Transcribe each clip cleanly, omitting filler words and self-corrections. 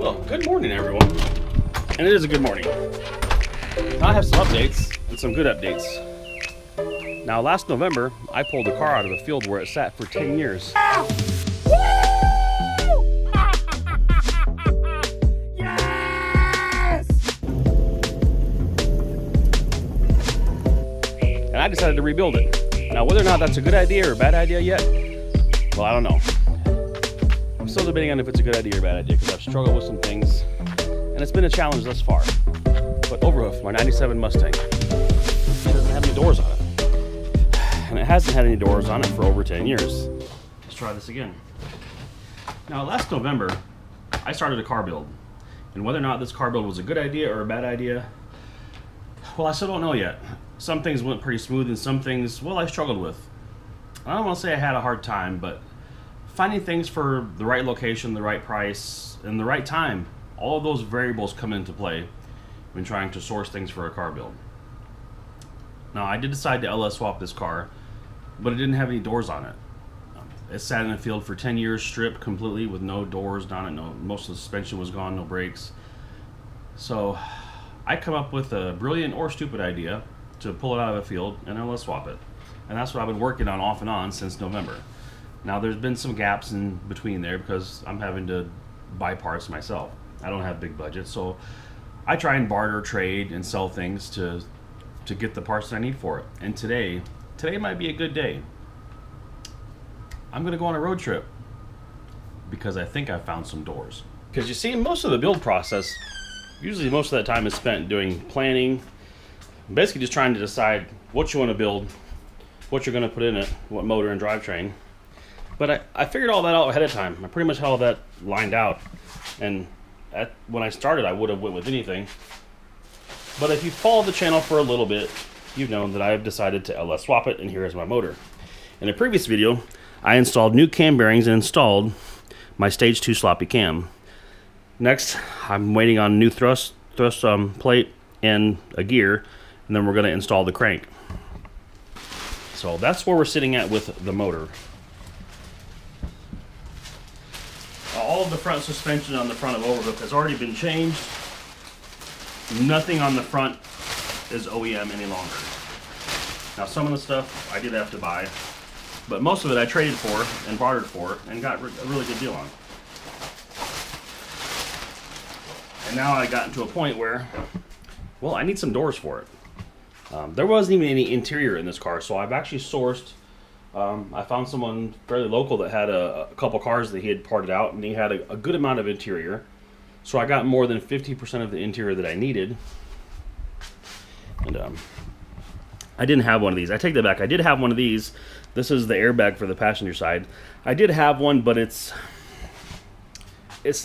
Well, good morning, everyone. And it is a good morning. Now I have some updates, and some good updates. Now, last November, I pulled a car out of a field where it sat for 10 years. Yes! And I decided to rebuild it. Now, whether or not that's a good idea or a bad idea yet, well, I don't know. I'm still debating on if it's a good idea or bad idea because I've struggled with some things, and it's been a challenge thus far. But Overhoof, my 97 Mustang, it doesn't have any doors on it. And it hasn't had any doors on it for over 10 years. Let's try this again. Now, last November, I started a car build. And whether or not this car build was a good idea or a bad idea, well, I still don't know yet. Some things went pretty smooth and some things, well, I struggled with. I don't want to say I had a hard time, but finding things for the right location, the right price, and the right time, all of those variables come into play when trying to source things for a car build. Now, I did decide to LS swap this car, but it didn't have any doors on it. It sat in the field for 10 years, stripped completely with no doors on it. Most of the suspension was gone, no brakes. So I come up with a brilliant or stupid idea to pull it out of the field and LS swap it. And that's what I've been working on off and on since November. Now, there's been some gaps in between there because I'm having to buy parts myself. I don't have big budgets, so I try and barter, trade, and sell things to get the parts that I need for it. And today might be a good day. I'm gonna go on a road trip because I think I found some doors. Because you see, most of the build process, usually most of that time is spent doing planning, basically just trying to decide what you want to build, what you're gonna put in it, what motor and drivetrain. But I figured all that out ahead of time. I pretty much had all that lined out. And when I started, I would have went with anything. But if you followed the channel for a little bit, you've known that I've decided to LS swap it, and here is my motor. In a previous video, I installed new cam bearings and installed my stage 2 sloppy cam. Next, I'm waiting on new thrust plate and a gear, and then we're going to install the crank. So that's where we're sitting at with the motor. All of the front suspension on the front of Overhoof has already been changed. Nothing on the front is OEM any longer. Now, some of the stuff I did have to buy, but most of it I traded for and bartered for and got a really good deal on. And now I got to a point where, well, I need some doors for it. There wasn't even any interior in this car, so I've actually sourced. I found someone fairly local that had a couple cars that he had parted out, and he had a good amount of interior. So I got more than 50% of the interior that I needed. And I didn't have one of these. I take that back. I did have one of these. This is the airbag for the passenger side. I did have one, but it's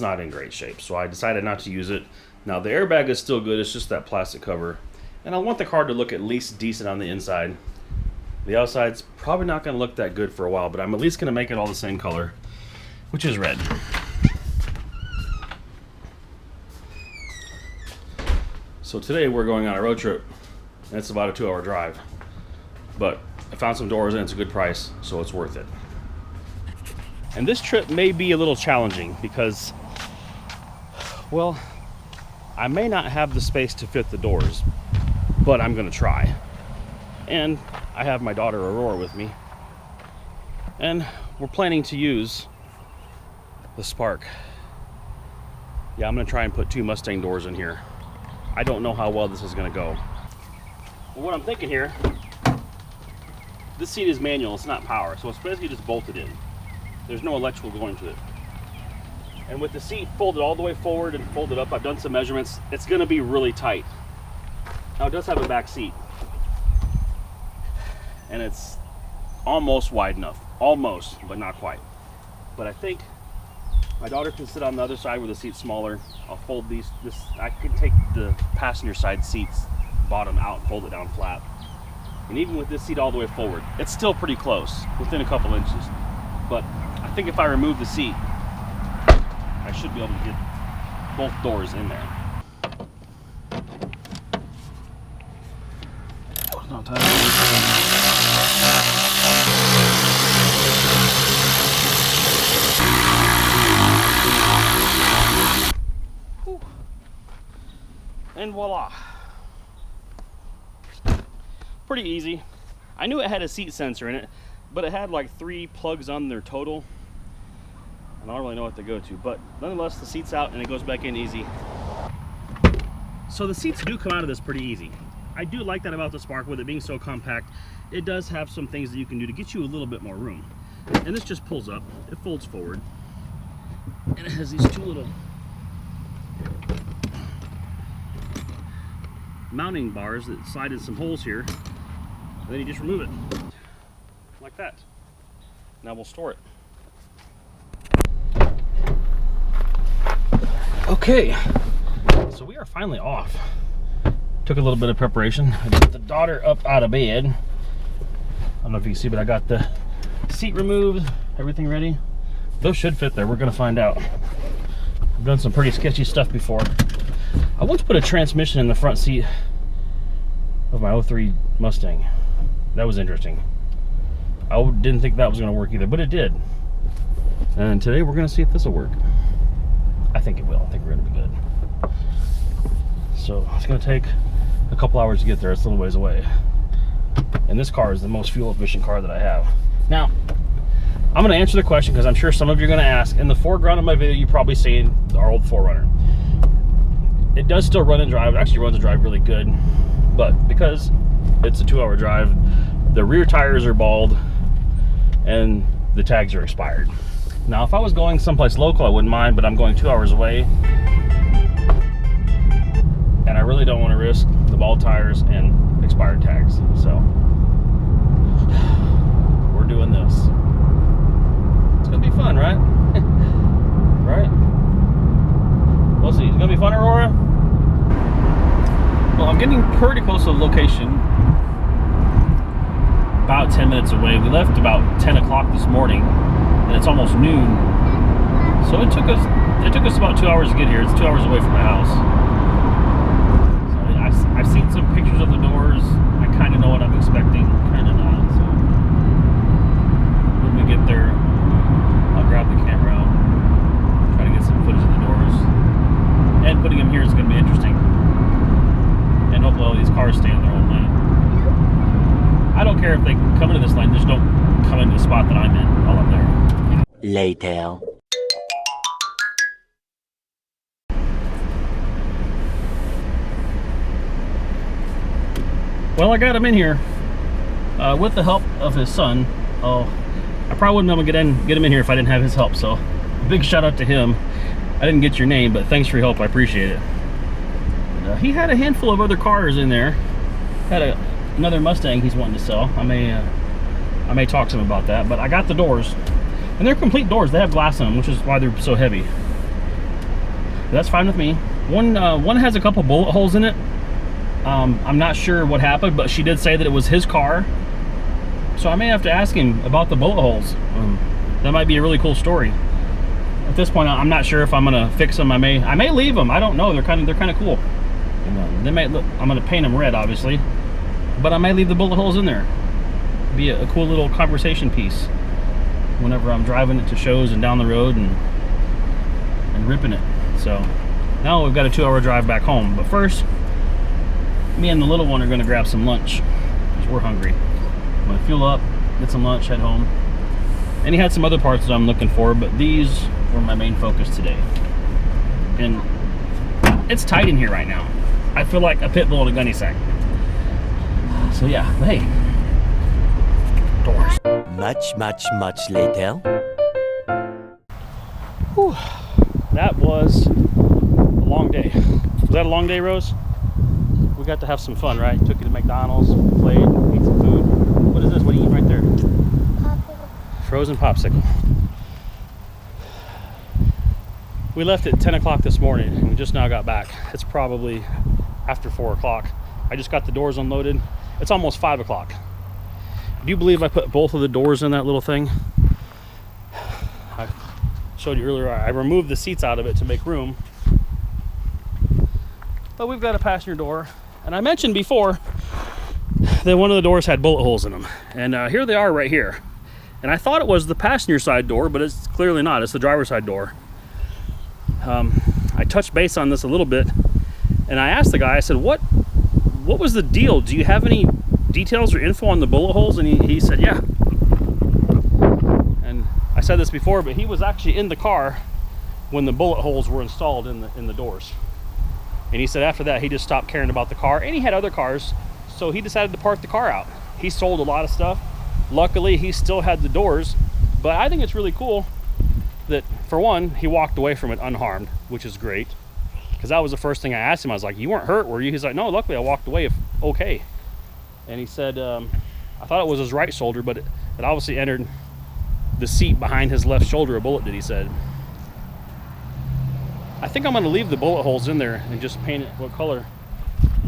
not in great shape. So I decided not to use it. Now, the airbag is still good. It's just that plastic cover. And I want the car to look at least decent on the inside. The outside's probably not going to look that good for a while, but I'm at least going to make it all the same color, which is red. So today we're going on a road trip, and it's about a 2-hour drive. But I found some doors and it's a good price, so it's worth it. And this trip may be a little challenging because, well, I may not have the space to fit the doors, but I'm going to try. And I have my daughter Aurora with me, and we're planning to use the Spark. Yeah, I'm going to try and put 2 Mustang doors in here. I don't know how well this is going to go. But what I'm thinking here, this seat is manual, it's not power, so it's basically just bolted in. There's no electrical going to it. And with the seat folded all the way forward and folded up, I've done some measurements, it's going to be really tight. Now, it does have a back seat, and it's almost wide enough. Almost, but not quite. But I think my daughter can sit on the other side where the seat's smaller. I'll fold I can take the passenger side seats bottom out and fold it down flat. And even with this seat all the way forward, it's still pretty close, within a couple inches. But I think if I remove the seat, I should be able to get both doors in there. Not tight. And voila. Pretty easy. I knew it had a seat sensor in it, but it had like 3 plugs on there total. And I don't really know what to go to, but nonetheless, the seat's out and it goes back in easy. So the seats do come out of this pretty easy. I do like that about the Spark, with it being so compact. It does have some things that you can do to get you a little bit more room. And this just pulls up, it folds forward, and it has these 2 little mounting bars that slide in some holes here, and then you just remove it like that. Now we'll store it. Okay, so we are finally off. Took a little bit of preparation. I got the daughter up out of bed. I don't know if you can see, but I got the seat removed, everything ready. Those should fit there. We're gonna find out. I've done some pretty sketchy stuff before. I once put a transmission in the front seat of my 03 Mustang. That was interesting. I didn't think that was gonna work either, but it did. And today we're gonna see if this will work. I think it will. I think we're gonna be good. So it's gonna take a couple hours to get there. It's a little ways away. And this car is the most fuel efficient car that I have. Now, I'm gonna answer the question because I'm sure some of you are gonna ask. In the foreground of my video, you're probably seeing our old 4Runner. It does still run and drive. It actually runs and drive really good. But because it's a 2-hour drive, the rear tires are bald and the tags are expired. Now, if I was going someplace local, I wouldn't mind, but I'm going 2 hours away. And I really don't want to risk the bald tires and expired tags. So, we're doing this. It's going to be fun, right? Right? We'll see. It's going to be fun, Aurora? Well, I'm getting pretty close to the location. About 10 minutes away. We left about 10 o'clock this morning. And it's almost noon, so it took us about 2 hours to get here. It's 2 hours away from my house. So I've seen some pictures of the doors. I kind of know what I'm expecting, kind of not. So when we get there, I'll grab the camera out, try to get some footage of the doors. And putting them here is going to be interesting. And hopefully all these cars stay in their own lane. I don't care if they come into this lane, just don't come into the spot that I'm in while I'm there. Later. Well, I got him in here with the help of his son. Oh, I probably wouldn't be able to get him in here if I didn't have his help. So, big shout out to him. I didn't get your name, but thanks for your help. I appreciate it. He had a handful of other cars in there. Had another Mustang he's wanting to sell. I may talk to him about that. But I got the doors. And they're complete doors. They have glass in them, which is why they're so heavy. But that's fine with me. One has a couple bullet holes in it. I'm not sure what happened, but she did say that it was his car. So I may have to ask him about the bullet holes. That might be a really cool story. At this point, I'm not sure if I'm gonna fix them. I may leave them. I don't know. They're kind of cool. And, they might look. I'm gonna paint them red, obviously, but I may leave the bullet holes in there. Be a cool little conversation piece whenever I'm driving it to shows and down the road and ripping it. So now we've got a 2-hour drive back home. But first, me and the little one are going to grab some lunch because we're hungry. I'm going to fuel up, get some lunch, head home. And he had some other parts that I'm looking for, but these were my main focus today. And it's tight in here right now. I feel like a pit bull in a gunny sack. So yeah, but hey, doors. Much later. Whew. That was a long day. Was that a long day, Rose? We got to have some fun, right? Took you to McDonald's, played, ate some food. What is this? What are you eating right there? Popsicle. Frozen popsicle. We left at 10 o'clock this morning and we just now got back. It's probably after 4 o'clock. I just got the doors unloaded. It's almost 5 o'clock. Do you believe I put both of the doors in that little thing? I showed you earlier, I removed the seats out of it to make room. But we've got a passenger door. And I mentioned before that one of the doors had bullet holes in them. And here they are right here. And I thought it was the passenger side door, but it's clearly not. It's the driver's side door. I touched base on this a little bit. And I asked the guy, I said, what was the deal? Do you have any details or info on the bullet holes? And he said, yeah. And I said this before, but he was actually in the car when the bullet holes were installed in the doors. And he said after that, he just stopped caring about the car, and he had other cars, so he decided to park the car out. He sold a lot of stuff. Luckily, he still had the doors, but I think it's really cool that, for one, he walked away from it unharmed, which is great. Because that was the first thing I asked him. I was like, you weren't hurt, were you? He's like, no, luckily I walked away okay. And he said, I thought it was his right shoulder, but it obviously entered the seat behind his left shoulder, a bullet did, he said. I think I'm going to leave the bullet holes in there and just paint it what color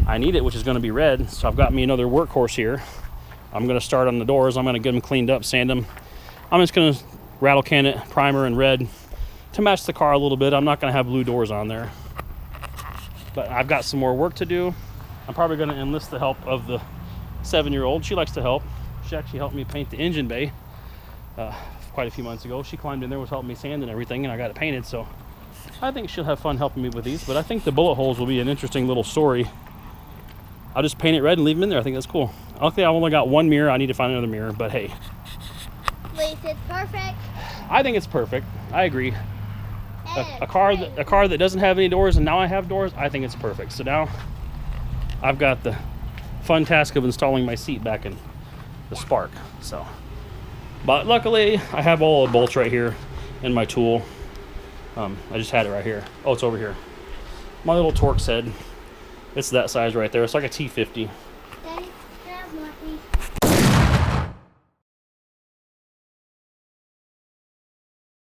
I need it, which is going to be red. So I've got me another workhorse here. I'm going to start on the doors. I'm going to get them cleaned up, sand them. I'm just going to rattle can it, primer and red to match the car a little bit. I'm not going to have blue doors on there. But I've got some more work to do. I'm probably going to enlist the help of the 7-year-old. She likes to help. She actually helped me paint the engine bay quite a few months ago. She climbed in there, was helping me sand and everything, and I got it painted. So I think she'll have fun helping me with these. But I think the bullet holes will be an interesting little story. I'll just paint it red and leave them in there. I think that's cool. Luckily, I've only got one mirror. I need to find another mirror, but hey. Wait, it's perfect. I think it's perfect. I agree. A car that doesn't have any doors and now I have doors, I think it's perfect. So now I've got the fun task of installing my seat back in the Spark. So, but luckily I have all the bolts right here in my tool. I just had it right here. Oh, it's over here. My little Torx head. It's that size right there. It's like a T50.